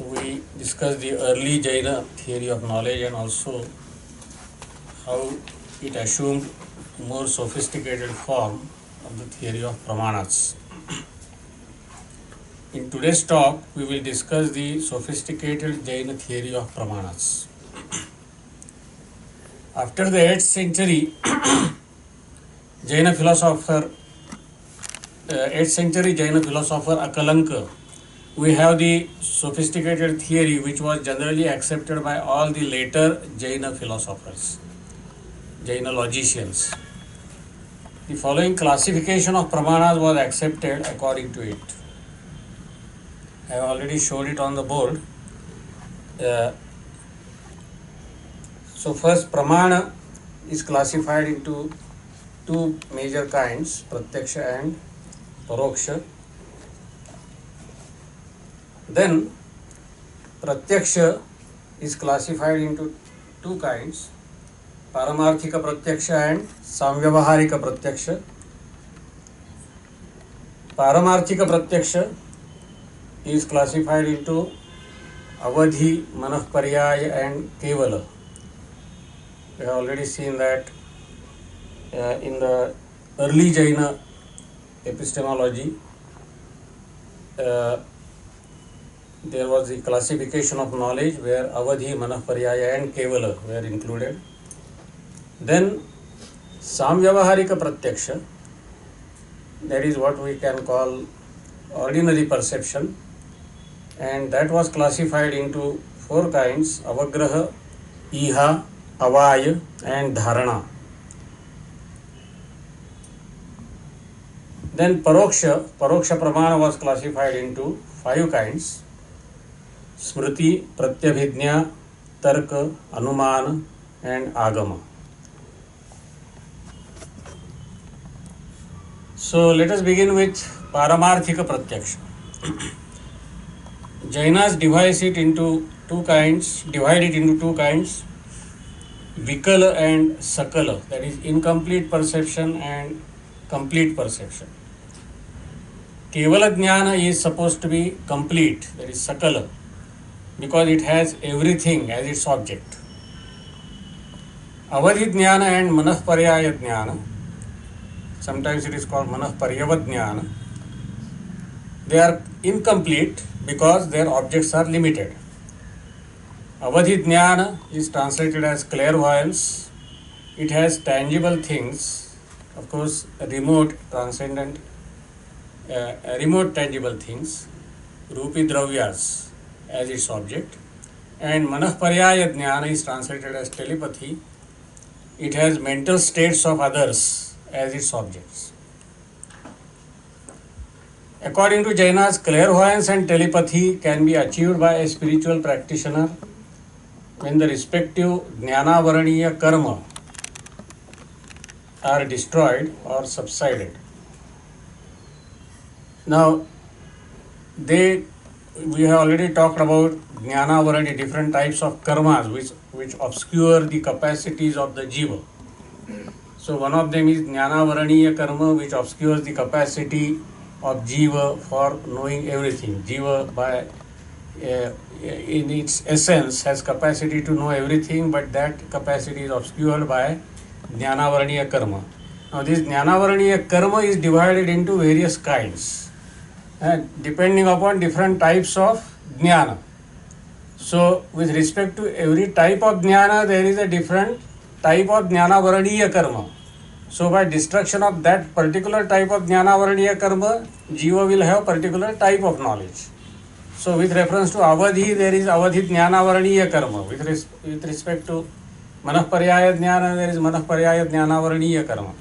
So we discussed the early Jaina theory of knowledge and also how it assumed more sophisticated form of the theory of pramanas. In today's talk, we will discuss the sophisticated Jaina theory of pramanas. After the 8th century, Jaina philosopher, 8th century Jaina philosopher Akalanka, we have the sophisticated theory which was generally accepted by all the later Jaina philosophers, Jaina logicians. The following classification of pramanas was accepted according to it. I have already showed it on the board. So first, pramana is classified into two major kinds, pratyaksha and paroksha. Then pratyaksha is classified into two kinds, paramarthika pratyaksha and samvyavaharika pratyaksha. Paramarthika pratyaksha is classified into avadhi, manahparyaya and kevala. We have already seen that in the early Jaina epistemology, there was the classification of knowledge where avadhi, manahparyaya and kevala were included. Then samvyavaharika pratyaksha, that is what we can call ordinary perception, and that was classified into four kinds: avagraha, iha, avaya and dharana. Then paroksha pramana was classified into five kinds: smriti, pratyabhijna, tarka, anumana and agama. So let us begin with paramarthika pratyaksha. Jainas divide it into two kinds, vikala and sakala, that is incomplete perception and complete perception. Kevala jnana is supposed to be complete, that is sakala, because it has everything as its object. Avadhi jnana and manahparyaya jnana, sometimes it is called manahparyavad jnana, they are incomplete because their objects are limited. Avadhi jnana is translated as clairvoyance. It has tangible things, of course, remote, transcendent, remote tangible things, rupi dravyas as its object. And manahparyaya jnana is translated as telepathy. It has mental states of others as its objects. According to Jainas, clairvoyance and telepathy can be achieved by a spiritual practitioner when the respective jnanavaraniya karma are destroyed or subsided. Now, we have already talked about jnanavarani, different types of karmas which obscure the capacities of the jiva. So one of them is jnanavaraniya karma, which obscures the capacity of jiva for knowing everything. Jiva by in its essence has capacity to know everything, but that capacity is obscured by jnanavaraniya karma. Now this jnanavaraniya karma is divided into various kinds, depending upon different types of jnana. So with respect to every type of jnana, there is a different type of jnanavaraniya karma. So by destruction of that particular type of jnanavaraniya karma, jiva will have particular type of knowledge. So with reference to avadhi, there is avadhi jnanavaraniya karma. With respect to manahparyaya jnana, there is manahparyaya jnanavaraniya karma.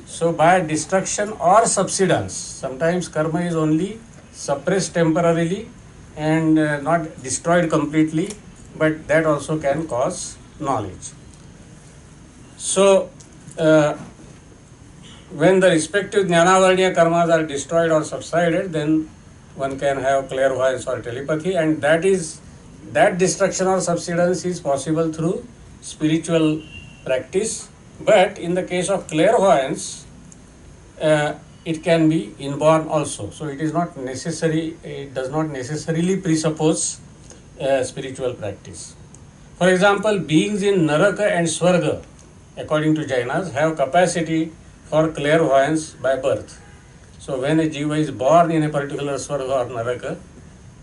So by destruction or subsidence, sometimes karma is only suppressed temporarily and not destroyed completely, but that also can cause knowledge. So when the respective jnanavaraniya karmas are destroyed or subsided, then one can have clairvoyance or telepathy, and that destruction or subsidence is possible through spiritual practice. But in the case of clairvoyance, it can be inborn also. So it is not necessary, it does not necessarily presuppose spiritual practice. For example, beings in Naraka and Swarga, according to Jainas, have capacity for clairvoyance by birth. So when a jiva is born in a particular Swarga or Naraka,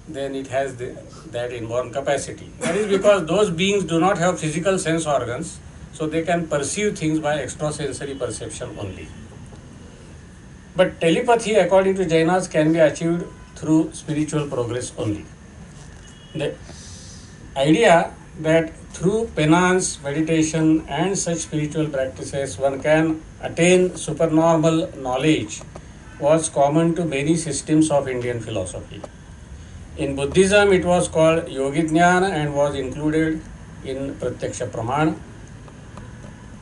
then it has that inborn capacity. That is because those beings do not have physical sense organs, so they can perceive things by extrasensory perception only. But telepathy, according to Jainas, can be achieved through spiritual progress only. The idea that through penance, meditation, and such spiritual practices one can attain supernormal knowledge was common to many systems of Indian philosophy. In Buddhism, it was called Yogijnana and was included in Pratyaksha Pramana.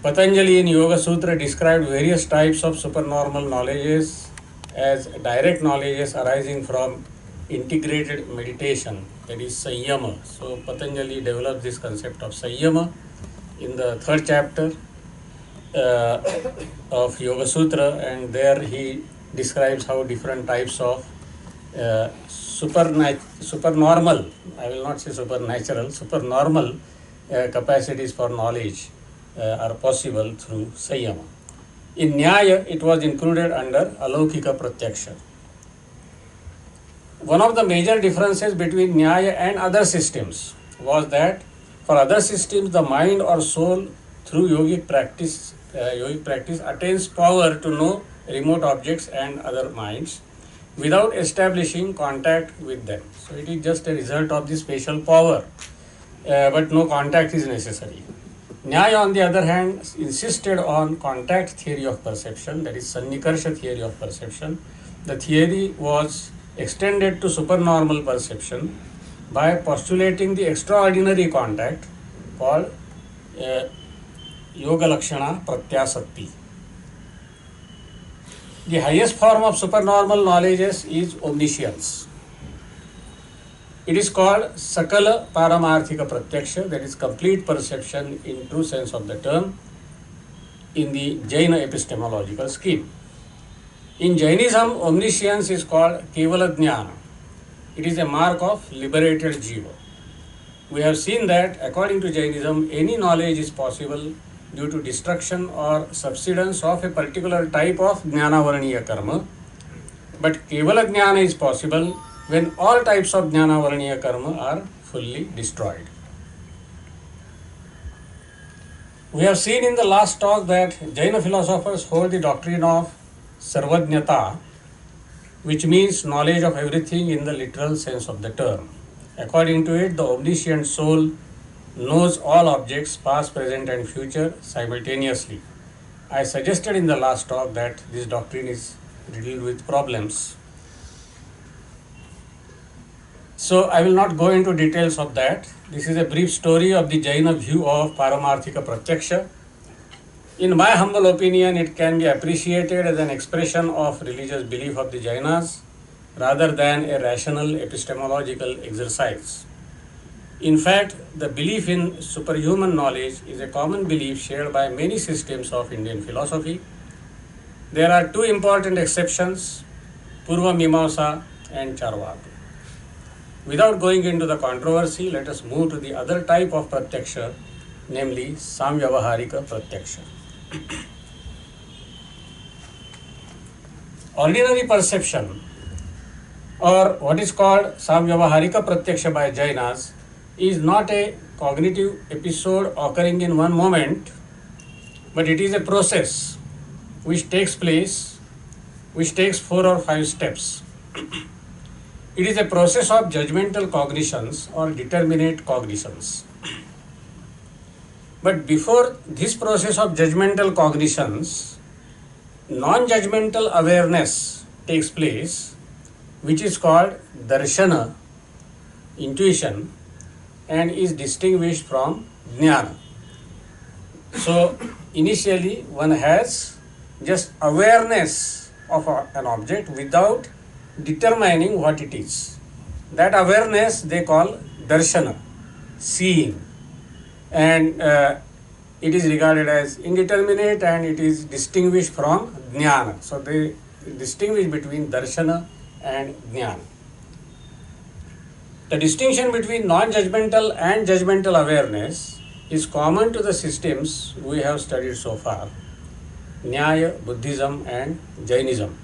Patanjali in Yoga Sutra described various types of supernormal knowledges as direct knowledges arising from integrated meditation, that is Sanyama. So Patanjali developed this concept of Sanyama in the third chapter of Yoga Sutra, and there he describes how different types of supernormal, I will not say supernatural, supernormal capacities for knowledge are possible through Sanyama. In Nyaya, it was included under Alaukika Pratyaksha. One of the major differences between Nyaya and other systems was that for other systems, the mind or soul through yogic practice attains power to know remote objects and other minds without establishing contact with them. So it is just a result of the special power, but no contact is necessary. Nyaya, on the other hand, insisted on contact theory of perception, that is Sannikarsha theory of perception. The theory was extended to supernormal perception by postulating the extraordinary contact called Yoga Lakshana Pratyasakti. The highest form of supernormal knowledge is omniscience. It is called Sakala Paramarthika Pratyaksha, that is complete perception in true sense of the term in the Jaina epistemological scheme. In Jainism, omniscience is called Kevala Jnana. It is a mark of liberated jiva. We have seen that according to Jainism, any knowledge is possible due to destruction or subsidence of a particular type of Jnana Varaniya karma. But Kevala Jnana is possible when all types of Jnana Varaniya karma are fully destroyed. We have seen in the last talk that Jaina philosophers hold the doctrine of Sarvajnata, which means knowledge of everything in the literal sense of the term. According to it, the omniscient soul knows all objects, past, present, and future simultaneously. I suggested in the last talk that this doctrine is riddled with problems. So I will not go into details of that. This is a brief story of the Jaina view of Paramarthika Pratyaksha. In my humble opinion, it can be appreciated as an expression of religious belief of the Jainas rather than a rational epistemological exercise. In fact, the belief in superhuman knowledge is a common belief shared by many systems of Indian philosophy. There are two important exceptions, Purva Mimamsa and Charvaka. Without going into the controversy, let us move to the other type of Pratyaksha, namely Samvyavaharika Pratyaksha. Ordinary perception, or what is called Samvyavaharika Pratyaksha by Jainas, is not a cognitive episode occurring in one moment, but it is a process which takes 4 or 5 steps. It is a process of judgmental cognitions or determinate cognitions. But before this process of judgmental cognitions, non-judgmental awareness takes place, which is called darshana, intuition, and is distinguished from jnana. So initially one has just awareness of an object without determining what it is. That awareness they call darshana, seeing, and it is regarded as indeterminate and it is distinguished from jnana. So they distinguish between darshana and jnana. The distinction between non-judgmental and judgmental awareness is common to the systems we have studied so far, Nyaya, Buddhism and Jainism.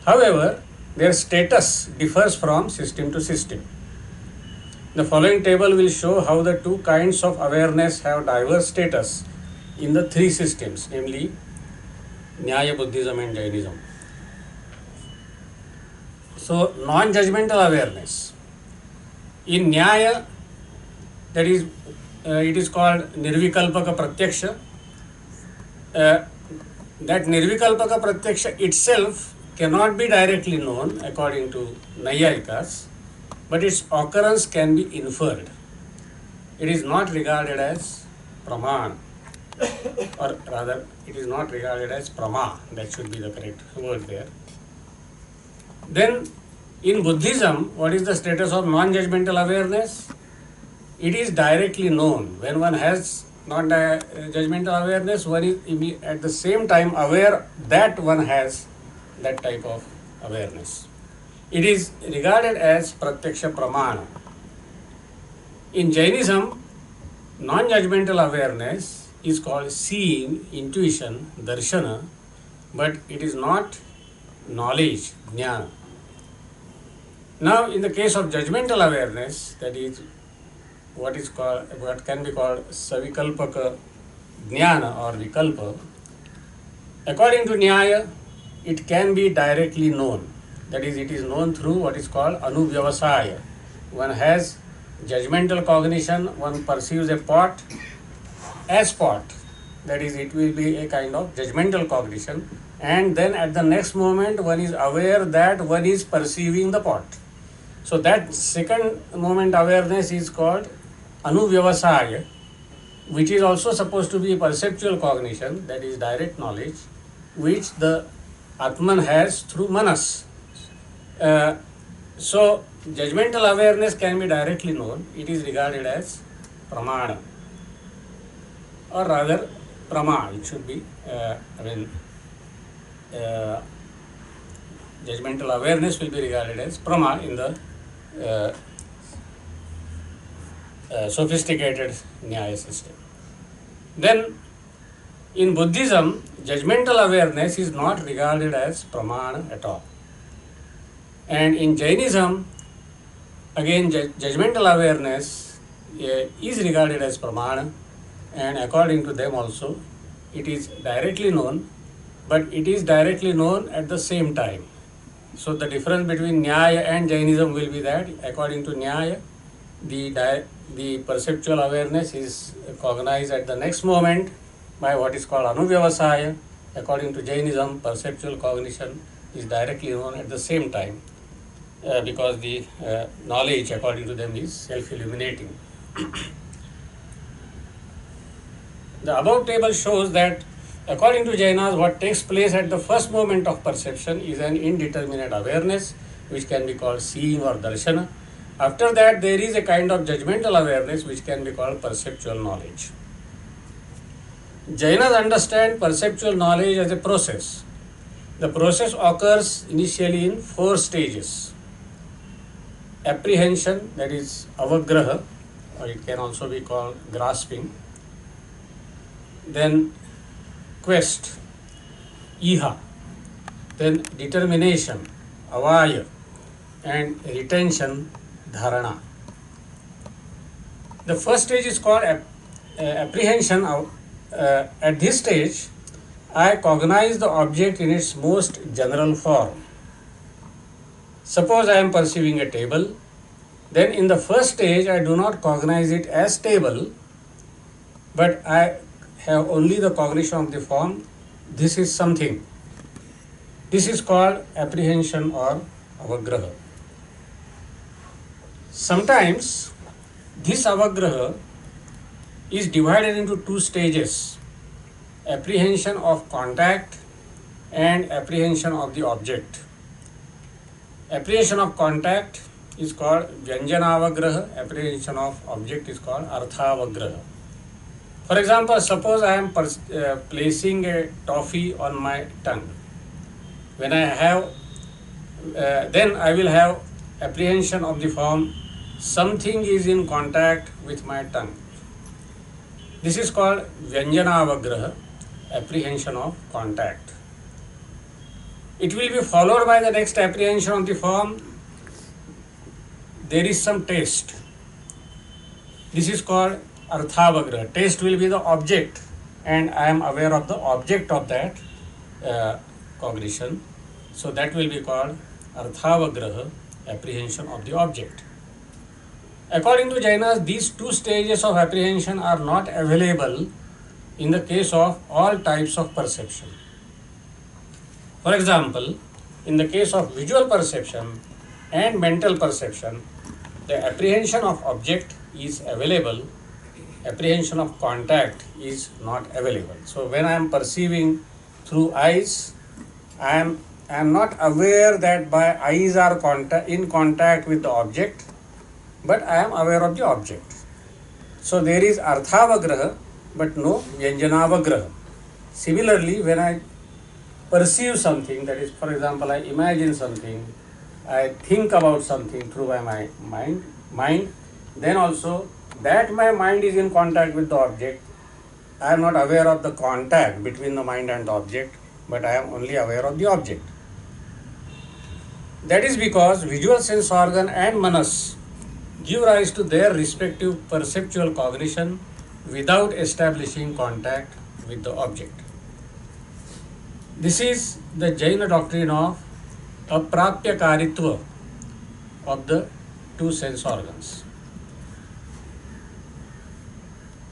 However, their status differs from system to system. The following table will show how the two kinds of awareness have diverse status in the three systems, namely Nyaya, Buddhism and Jainism. So, non-judgmental awareness. In Nyaya, that is, it is called Nirvikalpaka Pratyaksha. That Nirvikalpaka Pratyaksha itself cannot be directly known according to Naiyayikas, but its occurrence can be inferred. It is not regarded as Praman, or rather, it is not regarded as Prama. That should be the correct word there. Then, in Buddhism, what is the status of non-judgmental awareness? It is directly known. When one has non-judgmental awareness, one is at the same time aware that one has that type of awareness. It is regarded as Pratyaksha Pramana. In Jainism, non-judgmental awareness is called seeing, intuition, darshana, but it is not knowledge, jnana. Now, in the case of judgmental awareness, that is what can be called Savikalpaka Jnana or Vikalpa, according to Nyaya, it can be directly known. That is, it is known through what is called Anuvyavasaya. One has judgmental cognition, one perceives a pot as pot. That is, it will be a kind of judgmental cognition, and then at the next moment one is aware that one is perceiving the pot. So that second moment awareness is called Anuvyavasaya, which is also supposed to be a perceptual cognition, that is direct knowledge, which the Atman has through Manas. So judgmental awareness can be directly known. It is regarded as Pramana, or rather Prama. It should be, judgmental awareness will be regarded as Prama in the sophisticated Nyaya system. Then, in Buddhism, judgmental awareness is not regarded as Pramana at all. And in Jainism, again, judgmental awareness is regarded as Pramana, and according to them also, it is directly known, but it is directly known at the same time. So the difference between Nyaya and Jainism will be that, according to Nyaya, the perceptual awareness is cognized at the next moment by what is called Anuvyavasaya. According to Jainism, perceptual cognition is directly known at the same time, because the knowledge, according to them, is self-illuminating. The above table shows that according to Jainas, what takes place at the first moment of perception is an indeterminate awareness, which can be called seeing or darshana. After that, there is a kind of judgmental awareness, which can be called perceptual knowledge. Jainas understand perceptual knowledge as a process. The process occurs initially in 4 stages. Apprehension, that is avagraha, or it can also be called grasping. Then quest, iha. Then determination, avaya. And retention, dharana. The first stage is called apprehension. At this stage, I cognize the object in its most general form. Suppose I am perceiving a table, then in the first stage I do not cognize it as table, but I have only the cognition of the form, this is something. This is called apprehension or avagraha. Sometimes this avagraha is divided into 2 stages: apprehension of contact and apprehension of the object. Apprehension of contact is called Vyanjanavagraha, apprehension of object is called Arthavagraha. For example, suppose I am placing a toffee on my tongue. When I have, then I will have apprehension of the form something is in contact with my tongue. This is called Vyanjanavagraha, apprehension of contact. It will be followed by the next apprehension of the form, there is some taste. This is called Arthavagraha. Taste will be the object, and I am aware of the object of that cognition. So that will be called Arthavagraha, apprehension of the object. According to Jainas, these two stages of apprehension are not available in the case of all types of perception. For example, in the case of visual perception and mental perception, the apprehension of object is available, apprehension of contact is not available. So when I am perceiving through eyes, I am not aware that my eyes are in contact with the object, but I am aware of the object. So there is Arthavagraha, but no Vyanjanavagraha. Similarly, when I perceive something, that is, for example, I imagine something, I think about something through my mind, then also that my mind is in contact with the object. I am not aware of the contact between the mind and the object, but I am only aware of the object. That is because visual sense organ and manas give rise to their respective perceptual cognition without establishing contact with the object. This is the Jaina doctrine of aprapyakaritva of the two sense organs.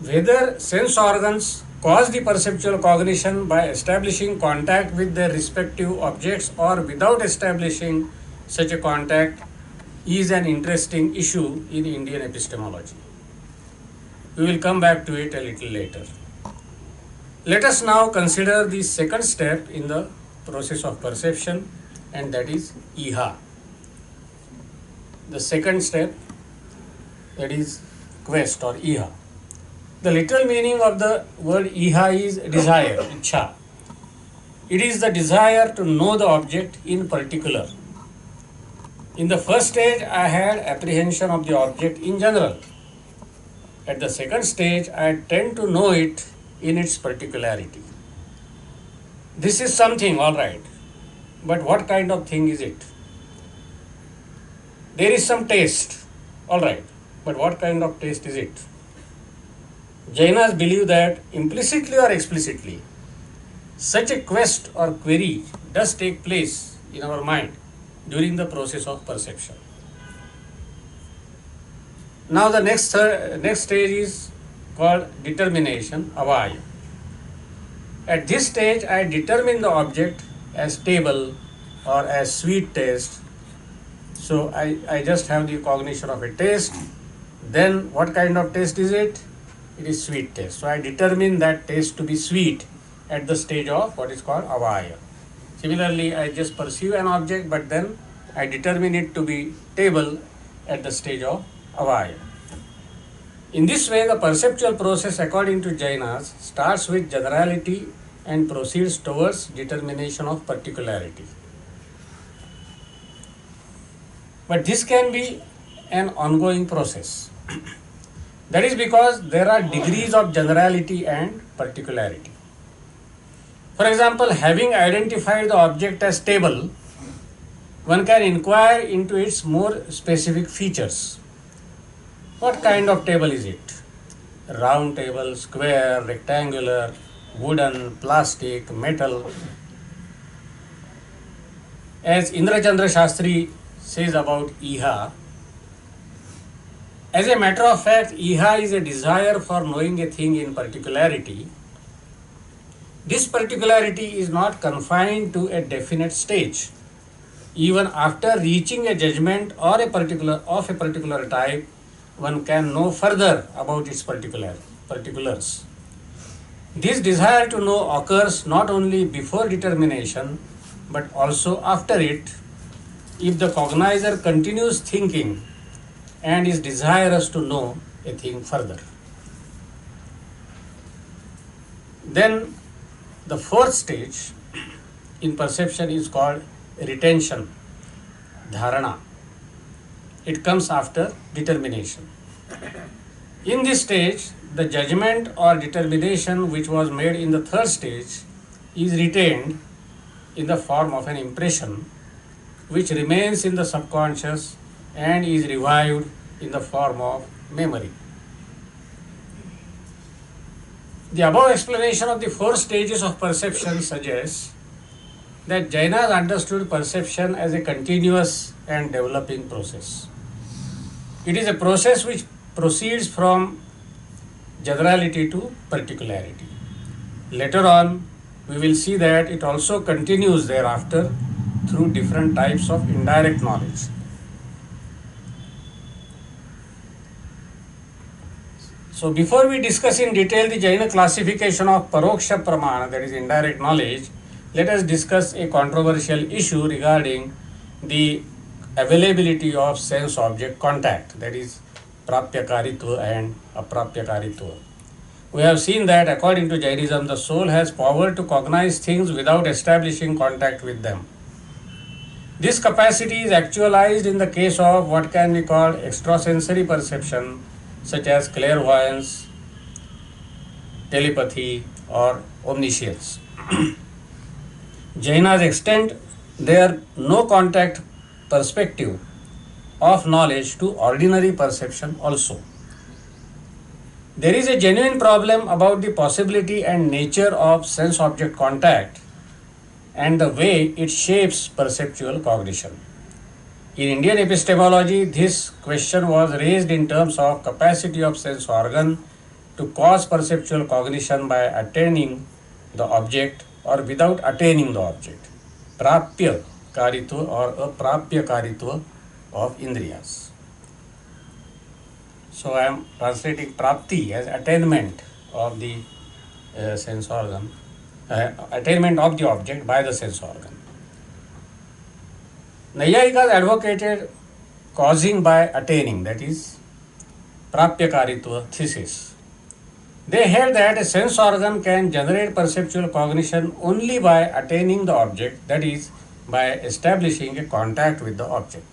Whether sense organs cause the perceptual cognition by establishing contact with their respective objects or without establishing such a contact is an interesting issue in Indian epistemology. We will come back to it a little later. Let us now consider the second step in the process of perception, and that is iha. The second step, that is quest or iha. The literal meaning of the word iha is desire, ichha. It is the desire to know the object in particular. In the first stage, I had apprehension of the object in general. At the second stage, I tend to know it in its particularity. This is something, all right, but what kind of thing is it? There is some taste, all right, but what kind of taste is it? Jainas believe that implicitly or explicitly, such a quest or query does take place in our mind during the process of perception. Now the next stage is called determination, avaya. At this stage, I determine the object as table or as sweet taste. So I just have the cognition of a taste. Then what kind of taste is it? It is sweet taste. So I determine that taste to be sweet at the stage of what is called avaya. Similarly, I just perceive an object, but then I determine it to be table at the stage of avaya. In this way, the perceptual process, according to Jainas, starts with generality and proceeds towards determination of particularity. But this can be an ongoing process. That is because there are degrees of generality and particularity. For example, having identified the object as table, one can inquire into its more specific features. What kind of table is it? Round table, square, rectangular, wooden, plastic, metal. As Indra Chandra Shastri says about iha, as a matter of fact, iha is a desire for knowing a thing in particularity. This particularity is not confined to a definite stage. Even after reaching a judgment or a particular type, one can know further about its particulars. This desire to know occurs not only before determination, but also after it, if the cognizer continues thinking and is desirous to know a thing further. Then the fourth stage in perception is called retention, dharana. It comes after determination. In this stage, the judgment or determination which was made in the third stage is retained in the form of an impression which remains in the subconscious and is revived in the form of memory. The above explanation of the four stages of perception suggests that Jainas understood perception as a continuous and developing process. It is a process which proceeds from generality to particularity. Later on, we will see that it also continues thereafter through different types of indirect knowledge. So before we discuss in detail the Jaina classification of Paroksha Pramana, that is indirect knowledge, let us discuss a controversial issue regarding the availability of sense-object contact, that is Prapyakaritva and Aprapyakaritva. We have seen that according to Jainism, the soul has power to cognize things without establishing contact with them. This capacity is actualized in the case of what can be called extrasensory perception, such as clairvoyance, telepathy, or omniscience. Jainas extend their no contact perspective of knowledge to ordinary perception also. There is a genuine problem about the possibility and nature of sense object contact and the way it shapes perceptual cognition. In Indian epistemology, this question was raised in terms of capacity of sense organ to cause perceptual cognition by attaining the object or without attaining the object. Prapya karitva or aprapya karitva of indriyas. So I am translating prapti as attainment of the sense organ, attainment of the object by the sense organ. Nayayikas advocated causing by attaining, that is Prapyakaritva thesis. They held that a sense organ can generate perceptual cognition only by attaining the object, that is, by establishing a contact with the object.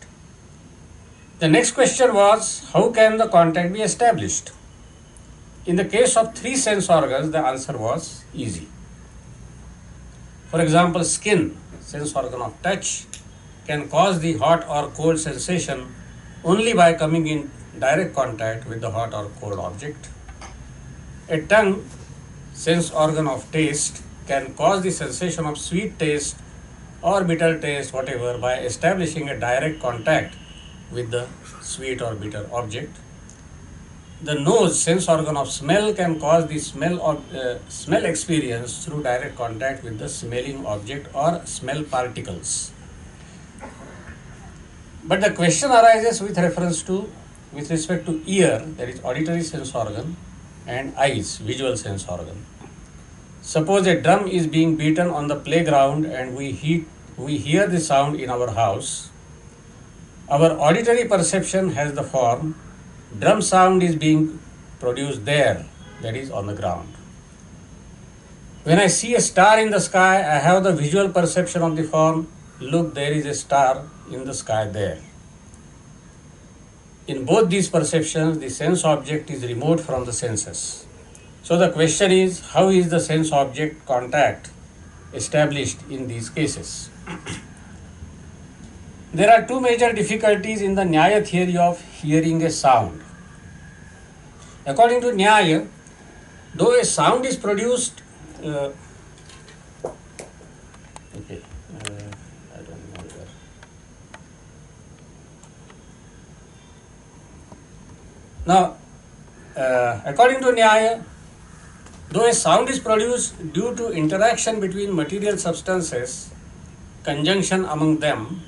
The next question was, how can the contact be established? In the case of three sense organs, the answer was easy. For example, skin, sense organ of touch, can cause the hot or cold sensation only by coming in direct contact with the hot or cold object. A tongue, sense organ of taste, can cause the sensation of sweet taste or bitter taste, whatever, by establishing a direct contact with the sweet or bitter object. The nose, sense organ of smell, can cause the smell experience through direct contact with the smelling object or smell particles. But the question arises with respect to ear, that is auditory sense organ, and eyes, visual sense organ. Suppose a drum is being beaten on the playground and we hear the sound in our house. Our auditory perception has the form, drum sound is being produced there, that is on the ground. When I see a star in the sky, I have the visual perception of the form, look, there is a star in the sky there. In both these perceptions, the sense object is removed from the senses. So the question is, how is the sense object contact established in these cases? There are two major difficulties in the Nyaya theory of hearing a sound. According to Nyaya, though a sound is produced, I don't know where. Now, according to Nyaya, though a sound is produced due to interaction between material substances, conjunction among them,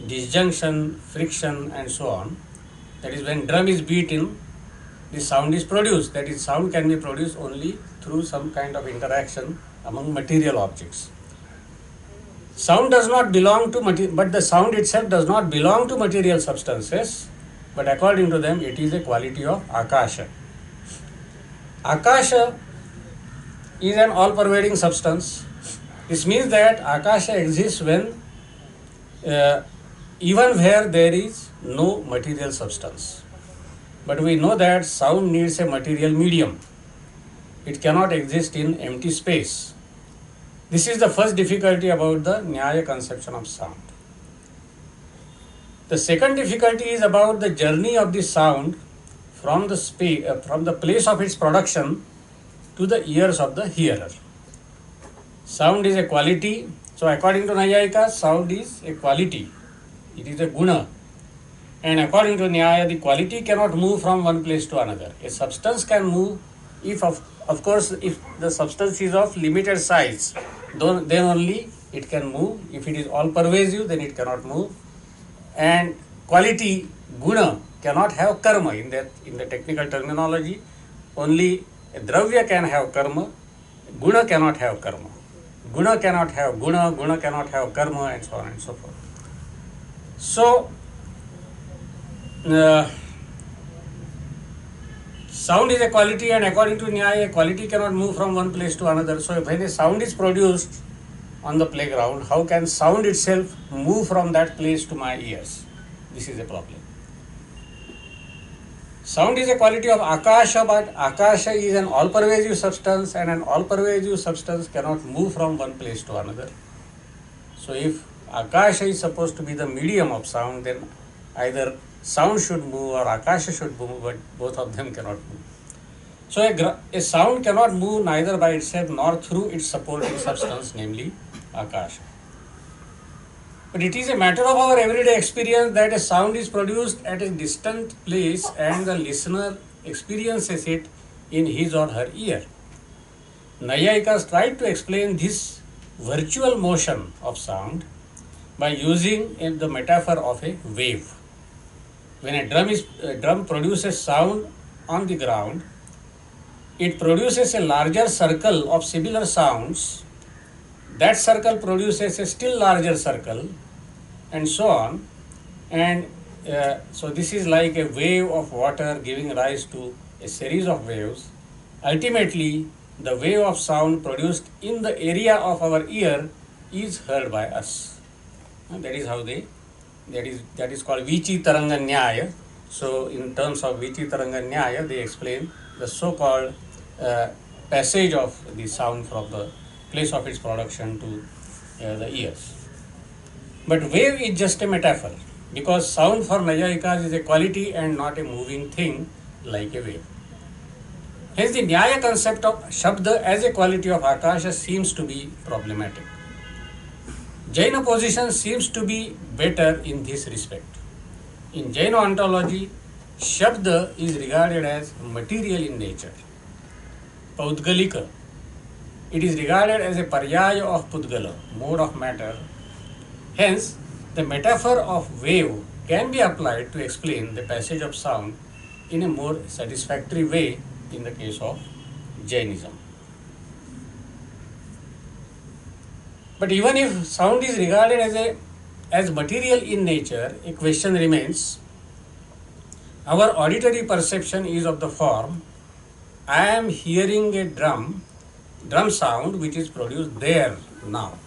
disjunction, friction, and so on, that is, when drum is beaten, the sound is produced. That is, sound can be produced only through some kind of interaction among material objects. Sound does not belong to but the sound itself does not belong to material substances, but according to them, it is a quality of Akasha. Akasha is an all-pervading substance. This means that Akasha exists when even where there is no material substance. But we know that sound needs a material medium. It cannot exist in empty space. This is the first difficulty about the Nyaya conception of sound. The second difficulty is about the journey of the sound from the place of its production to the ears of the hearer. Sound is a quality. So according to Nayayika, sound is a quality. It is a guna. And according to Nyaya, the quality cannot move from one place to another. A substance can move if, of course, if the substance is of limited size, then only it can move. If it is all pervasive, then it cannot move. And quality, guna, cannot have karma. In the technical terminology, only a dravya can have karma, guna cannot have karma. Guna cannot have guna, guna cannot have karma, and so on and so forth. So, sound is a quality, and according to Nyaya, quality cannot move from one place to another. So when a sound is produced on the playground, how can sound itself move from that place to my ears? This is a problem. Sound is a quality of Akasha, but Akasha is an all-pervasive substance, and an all-pervasive substance cannot move from one place to another. So if Akasha is supposed to be the medium of sound, then either sound should move or Akasha should move, but both of them cannot move. So a sound cannot move neither by itself nor through its supporting substance, namely Akasha. But it is a matter of our everyday experience that a sound is produced at a distant place and the listener experiences it in his or her ear. Nayayikas tried to explain this virtual motion of sound by using the metaphor of a wave. When a drum produces sound on the ground, it produces a larger circle of similar sounds. That circle produces a still larger circle, and so on. And so this is like a wave of water giving rise to a series of waves. Ultimately, the wave of sound produced in the area of our ear is heard by us. And that is how that is called Vichi Taranga Nyaya. So in terms of Vichi Taranga Nyaya, they explain the so-called passage of the sound from the place of its production to the ears. But wave is just a metaphor, because sound for Nayayikas is a quality and not a moving thing like a wave. Hence the Nyaya concept of Shabda as a quality of Akasha seems to be problematic. Jaina position seems to be better in this respect. In Jaina ontology, Shabda is regarded as material in nature, Paudgalika. It is regarded as a paryaya of Pudgala, mode of matter. Hence, the metaphor of wave can be applied to explain the passage of sound in a more satisfactory way in the case of Jainism. But even if sound is regarded as material in nature, a question remains. Our auditory perception is of the form, I am hearing a drum sound which is produced there now.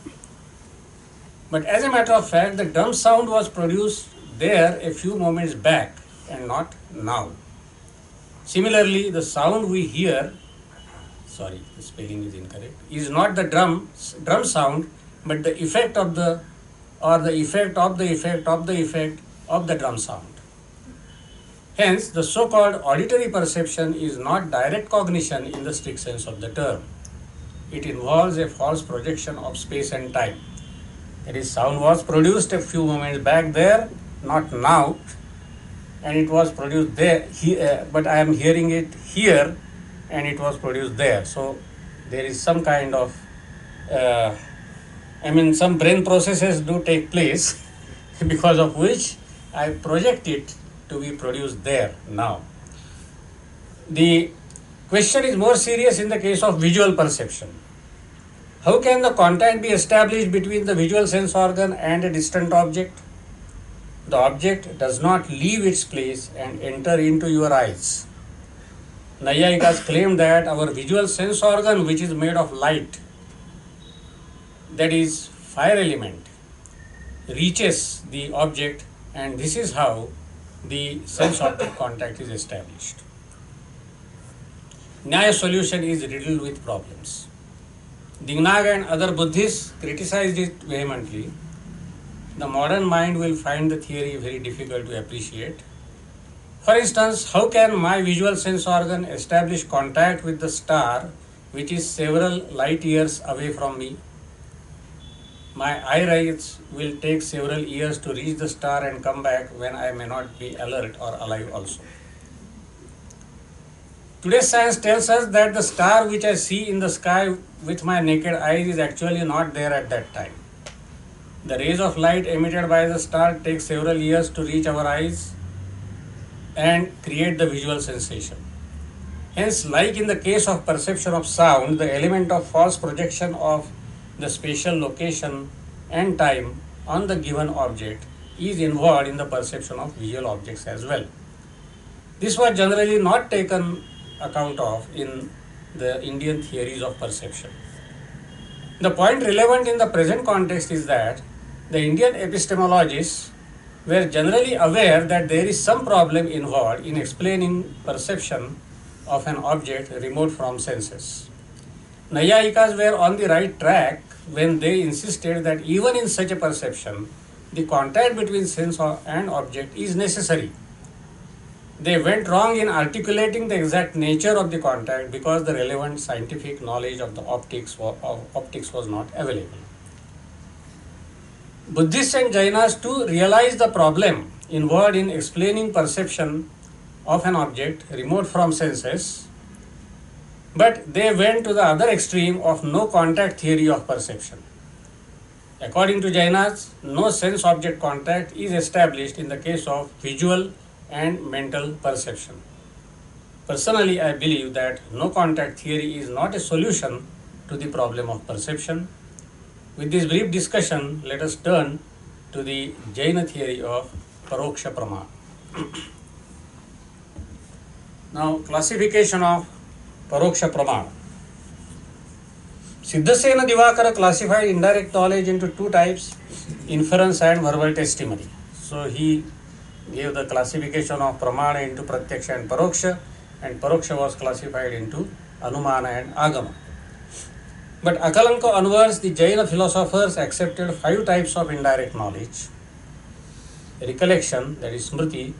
But as a matter of fact, the drum sound was produced there a few moments back and not now. Similarly, the sound we hear, sorry, the spelling is incorrect, is not the drum sound, but the effect of the effect of the effect of the effect of the drum sound. Hence, the so-called auditory perception is not direct cognition in the strict sense of the term. It involves a false projection of space and time. That is, sound was produced a few moments back there, not now, and it was produced there, here, but I am hearing it here, and it was produced there. So, there is some kind of some brain processes do take place because of which I project it to be produced there now. The question is more serious in the case of visual perception. How can the contact be established between the visual sense organ and a distant object? The object does not leave its place and enter into your eyes. Nayayikas claim that our visual sense organ, which is made of light, that is fire element, reaches the object, and this is how the sense-object contact is established. Nyaya solution is riddled with problems. Dignaga and other Buddhists criticized it vehemently. The modern mind will find the theory very difficult to appreciate. For instance, how can my visual sense organ establish contact with the star which is several light years away from me? My eye rays will take several years to reach the star and come back when I may not be alert or alive also. Today's science tells us that the star which I see in the sky with my naked eyes is actually not there at that time. The rays of light emitted by the star take several years to reach our eyes and create the visual sensation. Hence, like in the case of perception of sound, the element of false projection of the spatial location and time on the given object is involved in the perception of visual objects as well. This was generally not taken account of in the Indian theories of perception. The point relevant in the present context is that the Indian epistemologists were generally aware that there is some problem involved in explaining perception of an object remote from senses. Nayayikas were on the right track when they insisted that even in such a perception, the contact between sense and object is necessary. They went wrong in articulating the exact nature of the contact because the relevant scientific knowledge of the optics was not available. Buddhists and Jainas too realized the problem involved in explaining perception of an object remote from senses, but they went to the other extreme of no contact theory of perception. According to Jainas, no sense-object contact is established in the case of visual and mental perception. Personally, I believe that no contact theory is not a solution to the problem of perception. With this brief discussion, let us turn to the Jaina theory of Paroksha Pramana. Now, classification of Paroksha Pramana. Siddhasena Divakara classified indirect knowledge into two types, inference and verbal testimony. So, he gave the classification of Pramana into Pratyaksha and Paroksha, and Paroksha was classified into Anumana and Agama. But Akalanka onwards, the Jaina philosophers accepted 5 types of indirect knowledge: recollection, that is Smriti;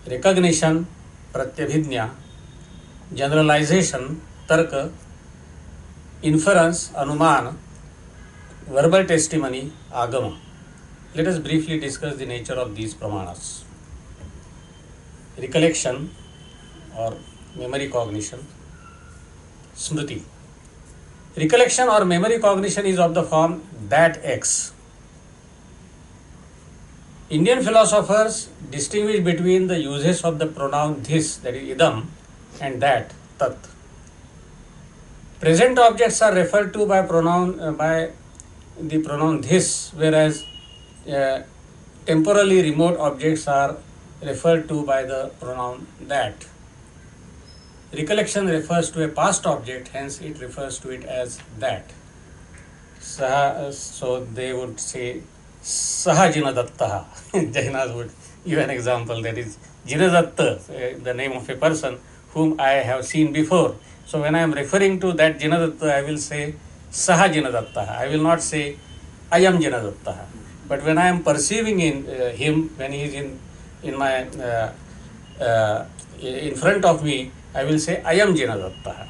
recognition, Pratyabhidnya; generalization, Tarka; inference, Anumana; verbal testimony, Agama. Let us briefly discuss the nature of these pramanas. Recollection or memory cognition, Smriti. Recollection or memory cognition is of the form that X. Indian philosophers distinguish between the uses of the pronoun this, that is idam, and that, tat. Present objects are referred to by the pronoun this, whereas temporally remote objects are referred to by the pronoun that. Recollection refers to a past object, hence it refers to it as that. So they would say Saha Jinadattaha. Jainas would give an example, that is Jinadatta, the name of a person whom I have seen before. So when I am referring to that Jinadatta, I will say Saha Jinadattaha. I will not say I am Jinadattaha. But when I am perceiving him, when he is in front of me, I will say I am Jinadattaha.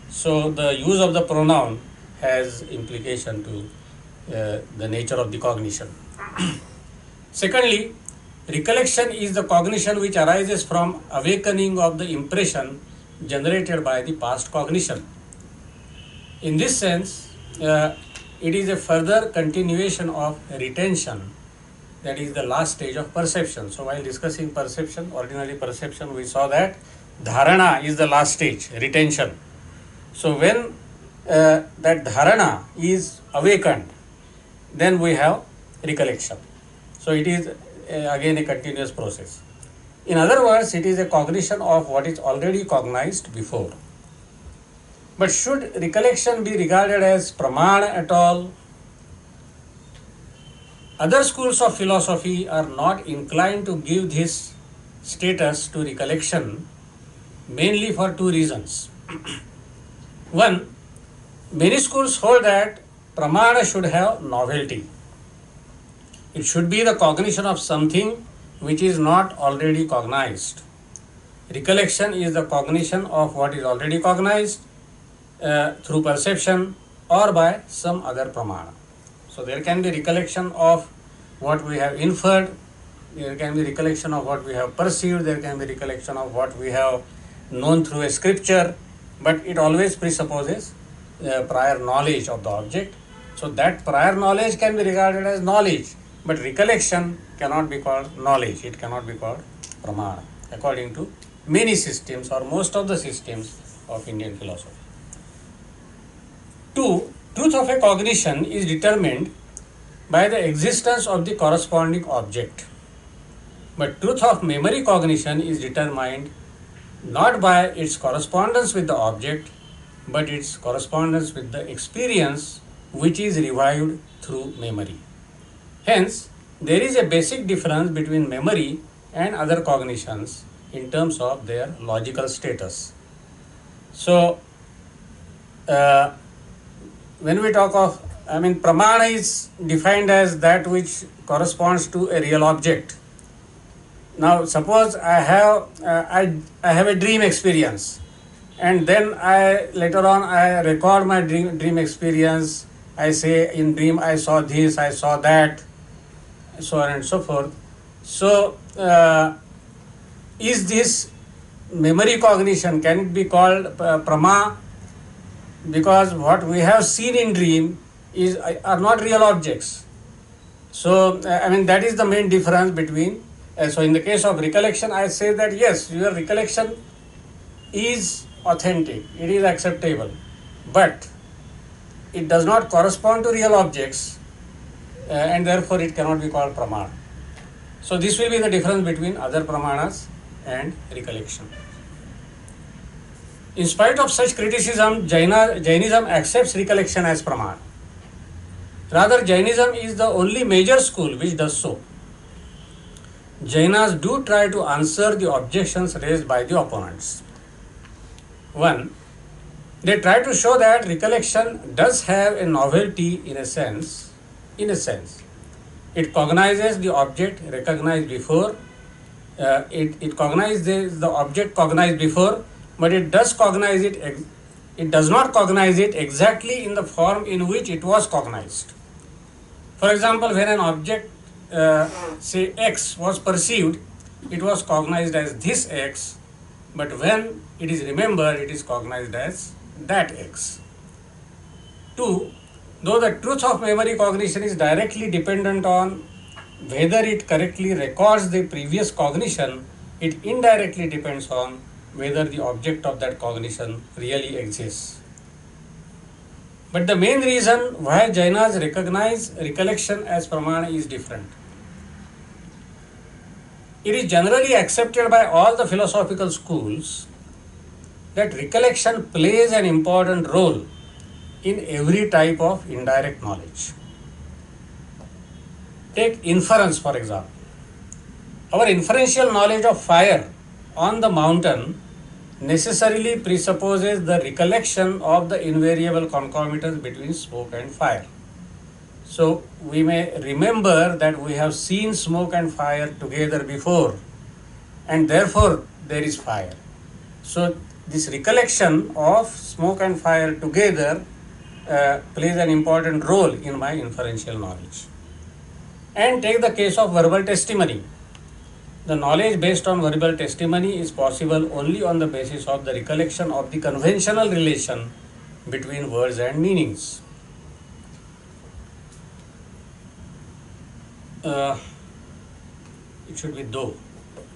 So the use of the pronoun has implication to the nature of the cognition. Secondly, recollection is the cognition which arises from awakening of the impression generated by the past cognition. In this sense, it is a further continuation of retention, that is the last stage of perception. So while discussing perception, ordinary perception, we saw that dharana is the last stage, retention. So when that dharana is awakened, then we have recollection. So it is again a continuous process. In other words, it is a cognition of what is already cognized before. But should recollection be regarded as pramana at all? Other schools of philosophy are not inclined to give this status to recollection, mainly for two reasons. One, many schools hold that pramana should have novelty. It should be the cognition of something which is not already cognized. Recollection is the cognition of what is already cognized through perception or by some other pramana. So there can be recollection of what we have inferred, there can be recollection of what we have perceived, there can be recollection of what we have known through a scripture, but it always presupposes prior knowledge of the object. So that prior knowledge can be regarded as knowledge, but recollection cannot be called knowledge, it cannot be called pramana, according to many systems or most of the systems of Indian philosophy. 2. Truth of a cognition is determined by the existence of the corresponding object. But truth of memory cognition is determined not by its correspondence with the object, but its correspondence with the experience which is revived through memory. Hence, there is a basic difference between memory and other cognitions in terms of their logical status. So, when we talk of, pramana is defined as that which corresponds to a real object. Now, suppose I have a dream experience, and then later on I record my dream experience. I say in dream I saw this, I saw that, so on and so forth. So, is this memory cognition? Can it be called prama? Because what we have seen in dream are not real objects. So, that is the main difference between. So, in the case of recollection, I say that yes, your recollection is authentic, it is acceptable, but it does not correspond to real objects, and therefore it cannot be called pramana. So, this will be the difference between other pramanas and recollection. In spite of such criticism, Jainism accepts recollection as pramana. Rather, Jainism is the only major school which does so. Jainas do try to answer the objections raised by the opponents. 1. They try to show that recollection does have a novelty in a sense. It cognizes the object recognized before, it cognizes the object cognized before, but it does not cognize it exactly in the form in which it was cognized. For example, when an object say X was perceived, it was cognized as this X, but when it is remembered, it is cognized as that X. 2. Though the truth of memory cognition is directly dependent on whether it correctly records the previous cognition, it indirectly depends on whether the object of that cognition really exists. But the main reason why Jainas recognize recollection as pramana is different. It is generally accepted by all the philosophical schools that recollection plays an important role in every type of indirect knowledge. Take inference, for example. Our inferential knowledge of fire on the mountain necessarily presupposes the recollection of the invariable concomitance between smoke and fire. So, we may remember that we have seen smoke and fire together before, and therefore there is fire. So, this recollection of smoke and fire together plays an important role in my inferential knowledge. And take the case of verbal testimony. The knowledge based on verbal testimony is possible only on the basis of the recollection of the conventional relation between words and meanings. It should be though.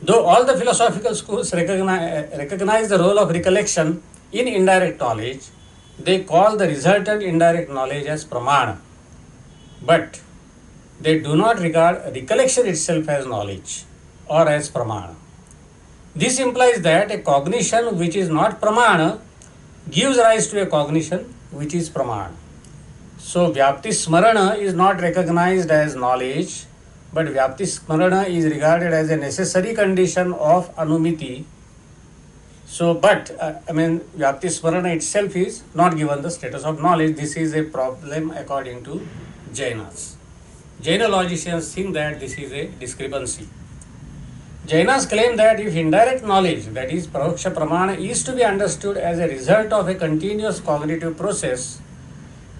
Though all the philosophical schools recognize the role of recollection in indirect knowledge, they call the resultant indirect knowledge as pramana. But they do not regard recollection itself as knowledge or as pramana. This implies that a cognition which is not pramana gives rise to a cognition which is pramana. So Vyapti Smarana is not recognized as knowledge, but Vyapti Smarana is regarded as a necessary condition of Anumiti. So, but Vyapti Smarana itself is not given the status of knowledge. This is a problem according to Jainas. Jaina logicians think that this is a discrepancy. Jainas claim that if indirect knowledge, that is Paroksha Pramana, is to be understood as a result of a continuous cognitive process,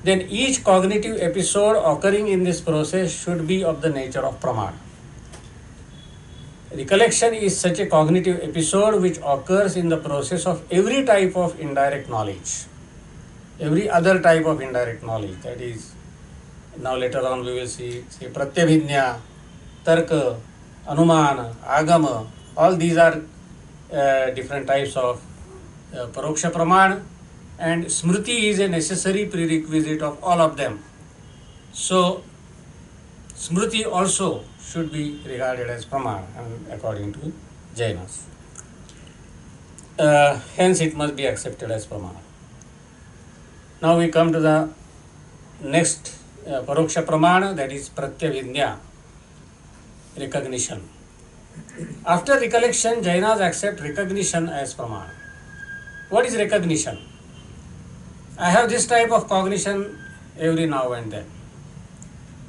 then each cognitive episode occurring in this process should be of the nature of Pramana. Recollection is such a cognitive episode which occurs in the process of every type of indirect knowledge, every other type of indirect knowledge. That is, now later on we will see Pratyabhijna, Tarka, Anumana, Agama, all these are different types of Paroksha Pramana, and Smriti is a necessary prerequisite of all of them. So, Smriti also should be regarded as Pramana according to Jainas. Hence, it must be accepted as Pramana. Now we come to the next Paroksha Pramana, that is Pratyabhijna, recognition. After recollection, Jainas accept recognition as Pramana. What is recognition? I have this type of cognition every now and then.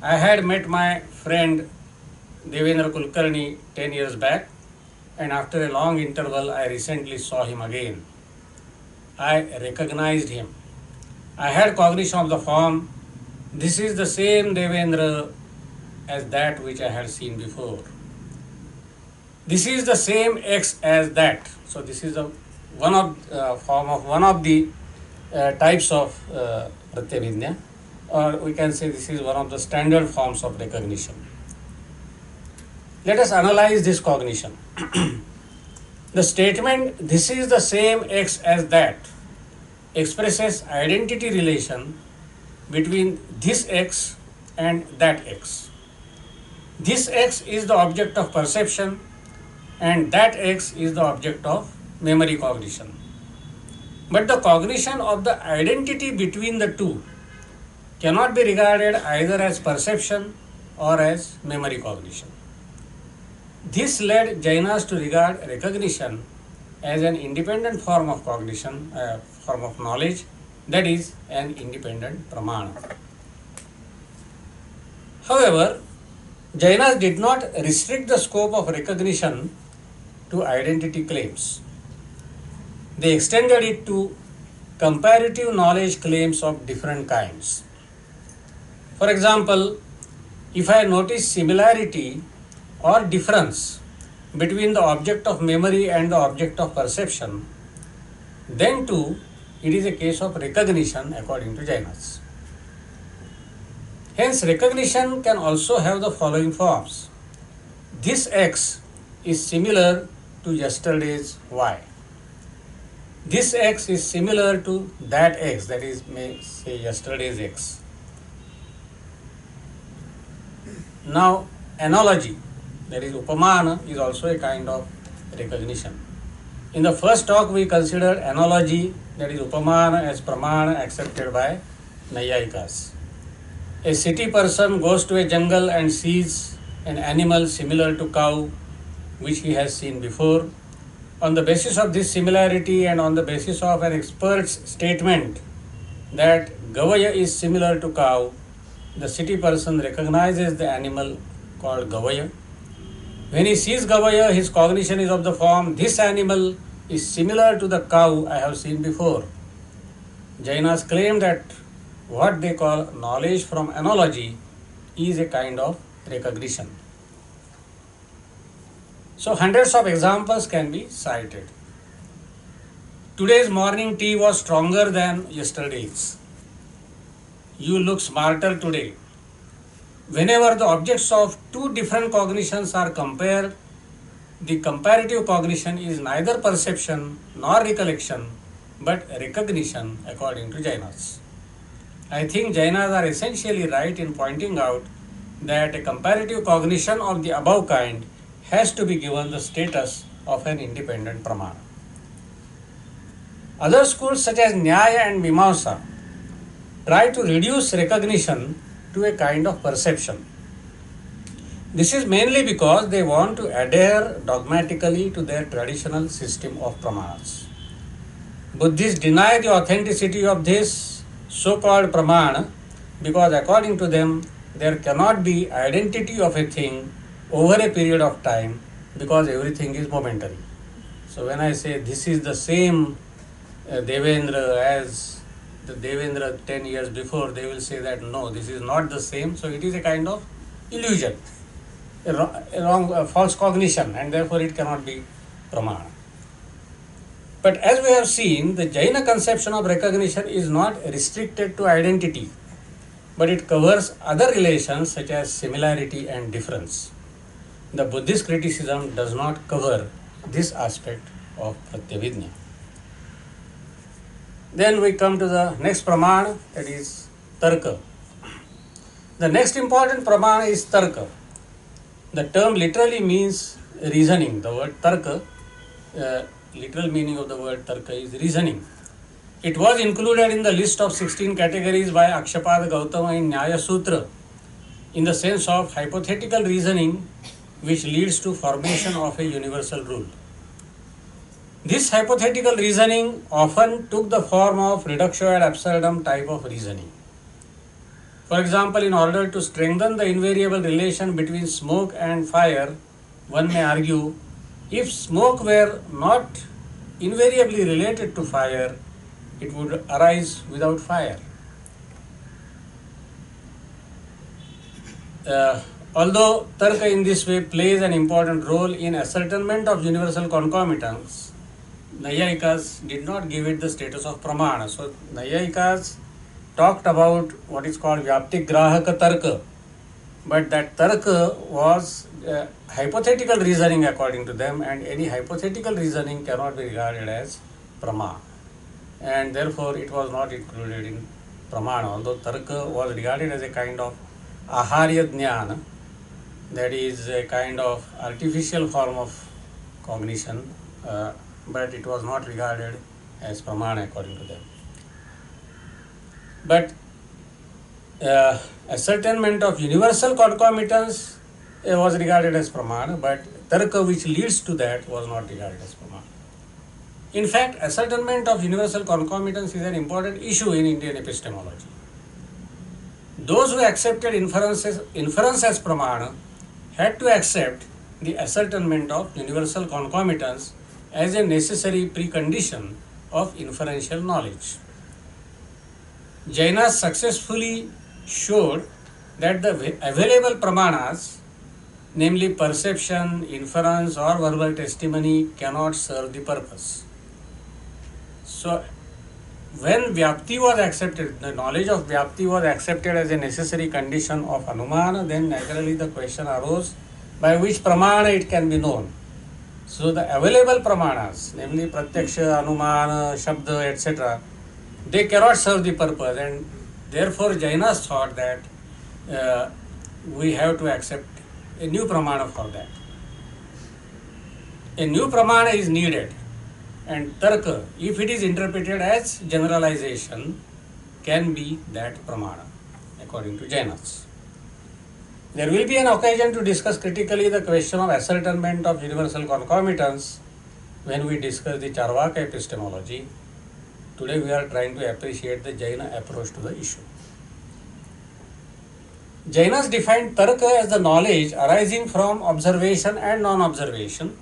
I had met my friend Devendra Kulkarni 10 years back, and after a long interval, I recently saw him again. I recognized him. I had cognition of the form, this is the same Devendra as that which I had seen before. This is the same X as that. So this is one of the types of Pratyabhijna, or we can say this is one of the standard forms of recognition. Let us analyze this cognition. The statement, this is the same X as that, expresses identity relation between this X and that X. This X is the object of perception and that X is the object of memory cognition. But the cognition of the identity between the two cannot be regarded either as perception or as memory cognition. This led Jainas to regard recognition as an independent form of cognition, form of knowledge, that is an independent pramana. However, Jainas did not restrict the scope of recognition to identity claims. They extended it to comparative knowledge claims of different kinds. For example, if I notice similarity or difference between the object of memory and the object of perception, then too it is a case of recognition according to Jainas. Hence, recognition can also have the following forms. This X is similar to yesterday's Y. This X is similar to that X, that is, may say yesterday's X. Now, analogy, that is upamana, is also a kind of recognition. In the first talk, we considered analogy, that is upamana, as pramana accepted by Nayayikas. A city person goes to a jungle and sees an animal similar to cow, which he has seen before. On the basis of this similarity and on the basis of an expert's statement that Gavaya is similar to cow, the city person recognizes the animal called Gavaya. When he sees Gavaya, his cognition is of the form, this animal is similar to the cow I have seen before. Jainas claim that what they call knowledge from analogy is a kind of recognition. So hundreds of examples can be cited. Today's morning tea was stronger than yesterday's. You look smarter today. Whenever the objects of two different cognitions are compared, the comparative cognition is neither perception nor recollection, but recognition according to Jainas. I think Jainas are essentially right in pointing out that a comparative cognition of the above kind has to be given the status of an independent pramana. Other schools such as Nyaya and Mimamsa try to reduce recognition to a kind of perception. This is mainly because they want to adhere dogmatically to their traditional system of pramanas. Buddhists deny the authenticity of this so-called pramana because according to them there cannot be identity of a thing over a period of time because everything is momentary. So when I say this is the same Devendra as the Devendra 10 years before, they will say that no, this is not the same. So it is a kind of illusion, a false cognition, and therefore it cannot be pramana. But as we have seen, the Jaina conception of recognition is not restricted to identity, but it covers other relations such as similarity and difference. The Buddhist criticism does not cover this aspect of Pratyavidya. Then we come to the next pramana, that is Tarka. The next important pramana is Tarka. The term literally means reasoning. The word Tarka, literal meaning of the word Tarka is reasoning. It was included in the list of 16 categories by Akshapada Gautama in Nyaya Sutra in the sense of hypothetical reasoning which leads to formation of a universal rule. This hypothetical reasoning often took the form of reductio ad absurdum type of reasoning. For example, in order to strengthen the invariable relation between smoke and fire, one may argue, if smoke were not invariably related to fire, it would arise without fire. Although Tarka in this way plays an important role in ascertainment of universal concomitance, Nayayikas did not give it the status of pramana. So Nayayikas talked about what is called Vyaptik Grahaka Tarka, but that Tarka was hypothetical reasoning according to them, and any hypothetical reasoning cannot be regarded as prama, and therefore it was not included in pramana. Although Tarka was regarded as a kind of aharya jnana, that is a kind of artificial form of cognition, but it was not regarded as pramana according to them. But ascertainment of universal concomitance was regarded as pramana, but tarka which leads to that was not regarded as pramana. In fact, ascertainment of universal concomitance is an important issue in Indian epistemology. Those who accepted inference as pramana had to accept the ascertainment of universal concomitance as a necessary precondition of inferential knowledge. Jainas successfully showed that the available pramanas, namely perception, inference or verbal testimony, cannot serve the purpose. So, when Vyapti was accepted, the knowledge of Vyapti was accepted as a necessary condition of Anumana, then naturally the question arose by which pramana it can be known. So the available pramanas, namely Pratyaksha, Anumana, Shabda, etc., they cannot serve the purpose, and therefore Jainas thought that we have to accept a new pramana for that. A new pramana is needed, and tarka, if it is interpreted as generalization, can be that pramana according to Jainas. There will be an occasion to discuss critically the question of ascertainment of universal concomitance when we discuss the Charvaka epistemology. Today we are trying to appreciate the Jaina approach to the issue. Jainas defined tarka as the knowledge arising from observation and non-observation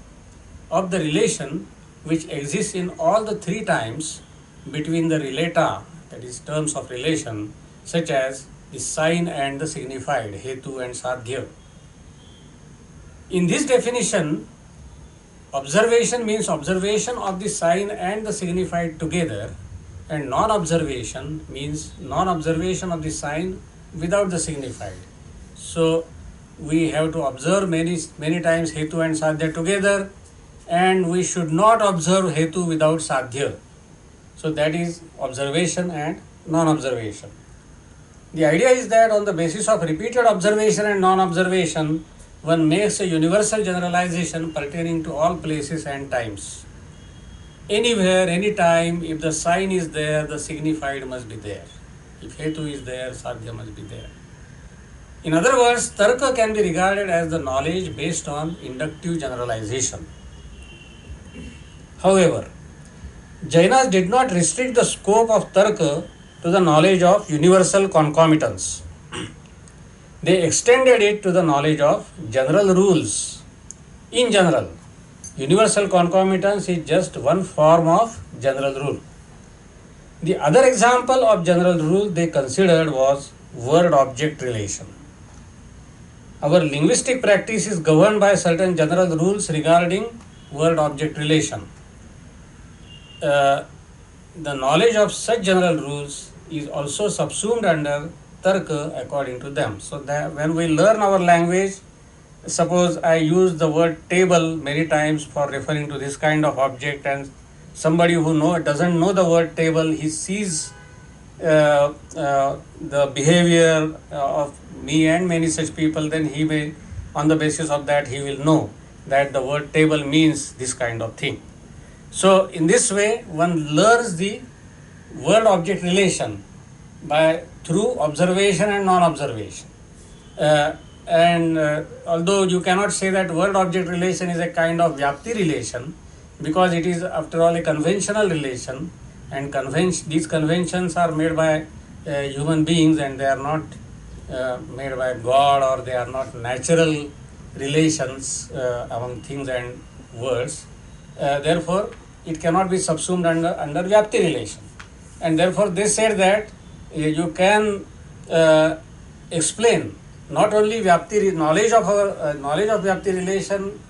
of the relation which exists in all the three times between the relata, that is terms of relation, such as the sign and the signified, hetu and sadhya. In this definition, observation means observation of the sign and the signified together, and non-observation means non-observation of the sign without the signified. So we have to observe many times hetu and sadhya together, and we should not observe hetu without sadhya. So that is observation and non-observation. The idea is that on the basis of repeated observation and non-observation, one makes a universal generalization pertaining to all places and times. Anywhere, anytime, if the sign is there, the signified must be there. If Hetu is there, Sadhya must be there. In other words, Tarka can be regarded as the knowledge based on inductive generalization. However, Jainas did not restrict the scope of Tarka to the knowledge of universal concomitance. They extended it to the knowledge of general rules. In general, universal concomitance is just one form of general rule. The other example of general rule they considered was word-object relation. Our linguistic practice is governed by certain general rules regarding word-object relation. The knowledge of such general rules is also subsumed under Tarka according to them. So that when we learn our language, suppose I use the word table many times for referring to this kind of object, and somebody who doesn't know the word table, he sees the behavior of me and many such people, then he may, on the basis of that, he will know that the word table means this kind of thing. So in this way, one learns the word-object relation through observation and non-observation. Although you cannot say that word-object relation is a kind of Vyapti relation, because it is after all a conventional relation, and these conventions are made by human beings, and they are not made by God, or they are not natural relations among things and words. Therefore, it cannot be subsumed under Vyapti relation. And therefore, they said that you can explain not only Vyapti knowledge of Vyapti relation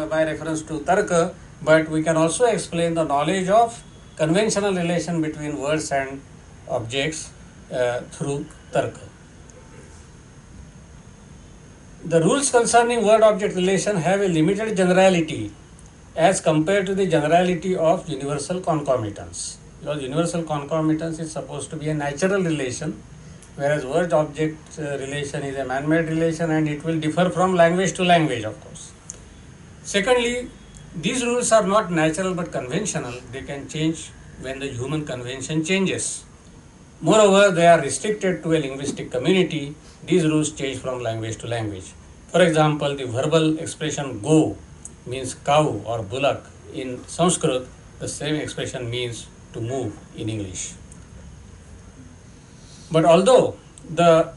by reference to Tarka, but we can also explain the knowledge of conventional relation between words and objects through Tarka. The rules concerning word-object relation have a limited generality as compared to the generality of universal concomitance. Because universal concomitance is supposed to be a natural relation, whereas word-object relation is a man-made relation, and it will differ from language to language, of course. Secondly, these rules are not natural but conventional. They can change when the human convention changes. Moreover, they are restricted to a linguistic community. These rules change from language to language. For example, the verbal expression go means cow or bullock in Sanskrit. The same expression means to move in English. But although the